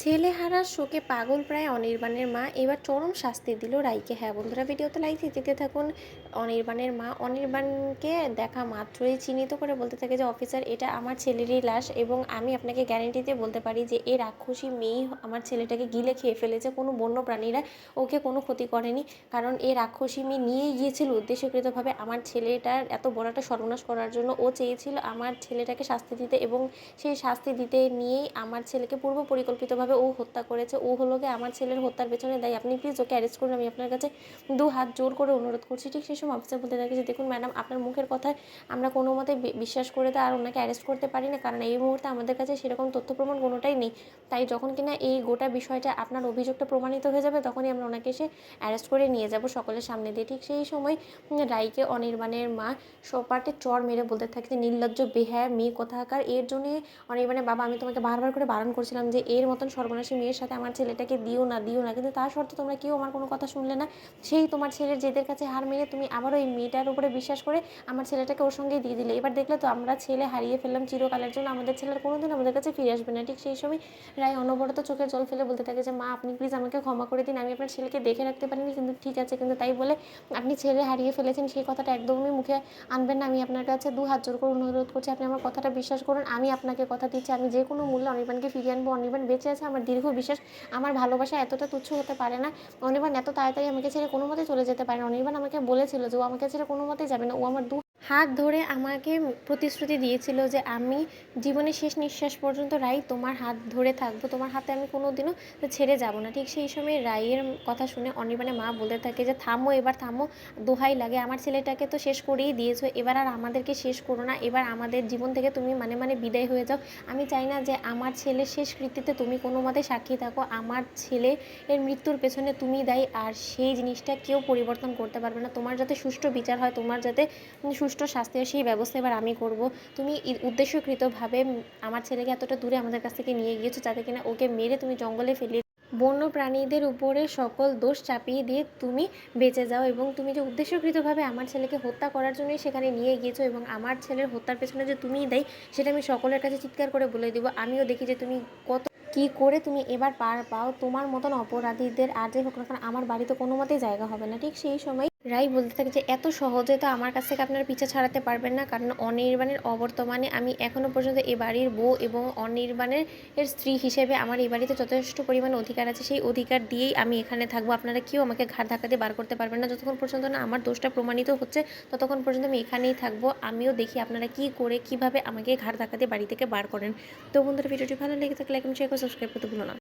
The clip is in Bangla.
ছেলেহারার শোকে পাগল প্রায় অনির্বাণের মা এবার চরম শাস্তি দিল রাইকে। হ্যাঁ বন্ধুরা, ভিডিওতে লাইক দিতে থাকুন। অনির্বাণের মা অনির্বাণকে দেখা মাত্রই চিহ্নিত করে বলতে থাকে যে অফিসার, এটা আমার ছেলেরই লাশ এবং আমি আপনাকে গ্যারেন্টি দিয়ে বলতে পারি যে এই রাক্ষসী মেয়েই আমার ছেলেটাকে গিলে খেয়ে ফেলেছে। কোনো বন্য প্রাণীরা ওকে কোনো ক্ষতি করেনি, কারণ এই রাক্ষসী মেয়ে নিয়েই গিয়েছিল উদ্দেশ্যকৃতভাবে আমার ছেলেটার এত বড় একটা সর্বনাশ করার জন্য। ও চেয়েছিল আমার ছেলেটাকে শাস্তি দিতে এবং সেই শাস্তি দিতে নিয়েই আমার ছেলেকে পূর্ব পরিকল্পিতভাবে ও হত্যা করেছে। ও হলো গিয়ে আমার ছেলের হত্যার পেছনে দায়ী। আপনি প্লিজ ওকে অ্যারেস্ট করুন, আমি আপনার কাছে দু হাত জোর করে অনুরোধ করছি। ঠিক সেই সময় অফিসার বলতে থাকে যে দেখুন ম্যাডাম, আপনার মুখের কথায় আমরা কোনো মতে বিশ্বাস করে আর ওনাকে অ্যারেস্ট করতে পারি না, কারণ এই মুহূর্তে আমাদের কাছে সেরকম তথ্য প্রমাণ কোনোটাই নেই। তাই যখন কিনা এই গোটা বিষয়টা আপনার অভিযোগটা প্রমাণিত হয়ে যাবে তখনই আমরা ওনাকে এসে অ্যারেস্ট করে নিয়ে যাব সকলের সামনে দিয়ে। ঠিক সেই সময় রাইকে অনির্বাণের মা সপাটে চর মেরে বলতে থাকে যে নির্লজ্জ বেহায়া মেয়ে কোথাকার, এর জন্যে অনির্বাণের বাবা, আমি তোমাকে বারবার করে বারণ করছিলাম যে এর মতন সর্বনাশী মেয়ের সাথে আমার ছেলেটাকে দিও না, কিন্তু তার সত্ত্বেও তোমরা কেউ আমার কোনো কথা শুনলে না। সেই তোমার ছেলের জেদের কাছে হার মেনে তুমি আবারও এই মেয়েটার উপরে বিশ্বাস করে আমার ছেলেটাকে ওর সঙ্গেই দিয়ে দিলে। এবার দেখলে তো আমরা ছেলে হারিয়ে ফেললাম চিরকালের জন্য, আমাদের ছেলের কোনোদিন আমাদের কাছে ফিরে আসবে না। ঠিক সেই সময় রায় অনবরত চোখের জল ফেলে বলতে থাকে যে মা, আপনি প্লিজ আমাকে ক্ষমা করে দিন, আমি আপনার ছেলেকে দেখে রাখতে পারিনি, কিন্তু ঠিক আছে, কিন্তু তাই বলে আপনি ছেলে হারিয়ে ফেলেছেন সেই কথাটা একদমই মুখে আনবেন না। আমি আপনার কাছে দু হাত জোর করে অনুরোধ করছি, আপনি আমার কথাটা বিশ্বাস করুন। আমি আপনাকে কথা দিচ্ছি, আমি যে কোনো মূল্যে অনির্বাণকে ফিরিয়ে আনবো। অনির্বাণ বেঁচে আছে, আমার দীর্ঘ বিশ্বাস। আমার ভালোবাসা এতটা তুচ্ছ হতে পারে না। অনির্বাণ এত তাড়াতাড়ি আমাকে ছেড়ে কোনো মতে চলে যেতে পারে না। অনির্বাণ আমাকে বলেছিল যে ও আমাকে ছেড়ে কোনো মতেই যাবে না। ও আমার দু হাত ধরে আমাকে প্রতিশ্রুতি দিয়েছিল যে আমি জীবনের শেষ নিঃশ্বাস পর্যন্ত রাই তোমার হাত ধরে থাকবো, তোমার হাতে আমি কোনো দিনও ছেড়ে যাব না। ঠিক সেই সময় রাইয়ের কথা শুনে অনির্বাণের মা বলতে থাকে যে থামো, এবার থামো, দোহাই লাগে, আমার ছেলেটাকে তো শেষ করেই দিয়েছো, এবার আর আমাদেরকে শেষ করো না, এবার আমাদের জীবন থেকে তুমি মানে বিদায় হয়ে যাও। আমি চাই না যে আমার ছেলের শেষকৃত্যতে তুমি কোনো মতে সাক্ষী থাকো। আমার ছেলে এর মৃত্যুর পেছনে তুমি দায়ী, আর সেই জিনিসটা কেউ পরিবর্তন করতে পারবে না। তোমার যাতে সুষ্ঠু বিচার হয়, তোমার যাতে সুষ্ঠু শাস্তি হয়, সেই ব্যবস্থা এবার আমি করব। তুমি উদ্দেশ্যকৃতভাবে আমার ছেলেকে এতটা দূরে আমাদের কাছ থেকে নিয়ে গিয়েছো যাতে কিনা ওকে মেরে তুমি জঙ্গলে ফেলিয়ে বন্য প্রাণীদের উপরে সকল দোষ চাপিয়ে দিয়ে তুমি বেঁচে যাও, এবং তুমি যে উদ্দেশ্যকৃতভাবে আমার ছেলেকে হত্যা করার জন্যই সেখানে নিয়ে গিয়েছো এবং আমার ছেলের হত্যার পেছনে যে তুমিই দায়ী, সেটা আমি সকলের কাছে চিৎকার করে বলে দিব। আমিও দেখি যে তুমি কত কি করে তুমি এবার পার পাও। তোমার মতন অপরাধীদের আর যে হোক না কারণ আমার বাড়িতে কোনো মতেই জায়গা হবে না। ঠিক সেই সময় রাই বলতে থাকে যে এত সহজে তো আমার কাছ থেকে আপনারা পিছা ছাড়াতে পারবেন না, কারণ অনির্বাণের অবর্তমানে আমি এখনও পর্যন্ত এ বাড়ির বউ এবং অনির্বাণের স্ত্রী হিসেবে আমার এই বাড়িতে যথেষ্ট পরিমাণে অধিকার আছে। সেই অধিকার দিয়েই আমি এখানে থাকবো। আপনারা কেউ আমাকে ঘাড় ধাক্কা দিয়ে বার করতে পারবেন না। যতক্ষণ পর্যন্ত না আমার দোষটা প্রমাণিত হচ্ছে ততক্ষণ পর্যন্ত আমি এখানেই থাকবো। আমিও দেখি আপনারা কি করে কিভাবে আমাকে ঘাড় ধাক্কা দিয়ে বাড়ি থেকে বার করেন। তো বন্ধুরা, ভিডিওটি ভালো লেগে থাকলে লাইক এবং শেয়ার করে সাবস্ক্রাইব করতে ভুলো না।